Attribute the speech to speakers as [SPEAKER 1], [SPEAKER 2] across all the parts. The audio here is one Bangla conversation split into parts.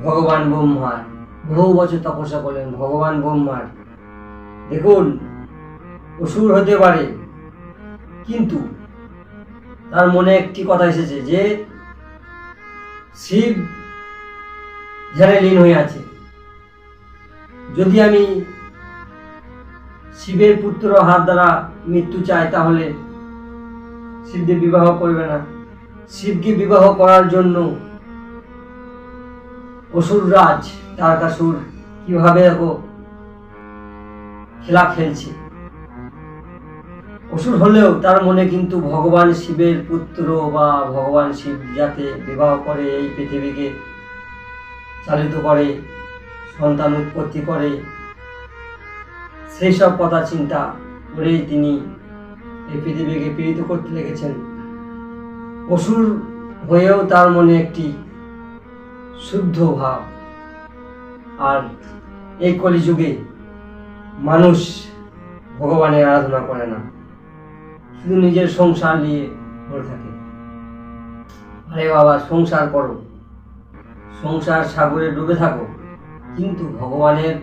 [SPEAKER 1] ভগবান ব্রহ্মার, বহু বছর তপস্যা করলেন ভগবান ব্রহ্মার। দেখুন, অসুর হতে পারে, কিন্তু তার মনে একটি কথা এসেছে যে শিব ধ্যানে লীন হয়ে আছে। যদি আমি শিবের পুত্র হাত দ্বারা মৃত্যু চাই, তাহলে শিবকে বিবাহ করবে না। শিবকে বিবাহ করার জন্য অসুররাজ তারকাসুর কিভাবে খেলা খেলছে। অসুর হলেও তার মনে কিন্তু ভগবান শিবের পুত্র বা ভগবান শিব যাতে বিবাহ করে, এই পৃথিবীকে চালিত করে, সন্তান উৎপত্তি করে, সেই সব কথা চিন্তা করেই তিনি এই পৃথিবীকে পীড়িত করতে লেগেছেন। অসুর হয়েও তার মনে একটি শুদ্ধ ভাব। আর এই কলিযুগে মানুষ ভগবানের আরাধনা করে না, শুধু নিজের সংসার নিয়ে পড়ে থাকে। আরে বাবা, সংসার করো, সংসার সাগরে ডুবে থাকো, কিন্তু ভগবানের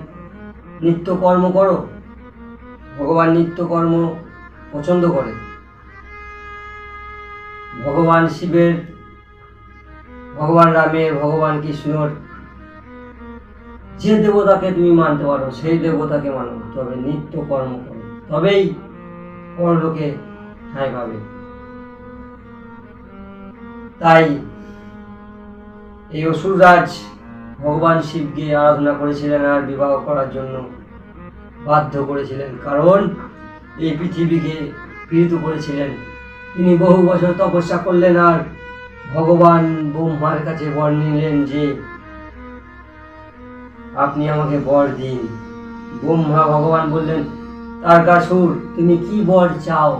[SPEAKER 1] নিত্যকর্ম করো। ভগবান নিত্যকর্ম পছন্দ করে। ভগবান শিবের, ভগবান রামের, ভগবান কৃষ্ণর যে দেবতাকে তুমি মানতে পারো সেই দেবতাকে মানো, তবে নিত্য কর্ম করো, তবেই পরলোকে ঠাঁই পাবে। তাই এই অসুররাজ ভগবান শিবকে আরাধনা করেছিলেন আর বিবাহ করার জন্য বাধ্য করেছিলেন, কারণ এই পৃথিবীকে পীড়িত করেছিলেন। তিনি বহু বছর তপস্যা করলেন আর ভগবান ব্রহ্মার কাছে বর নিলেন যে আপনি আমাকে বর দিন। ব্রহ্মা ভগবান বললেন, তারকাসুর তুমি কি বর চাও?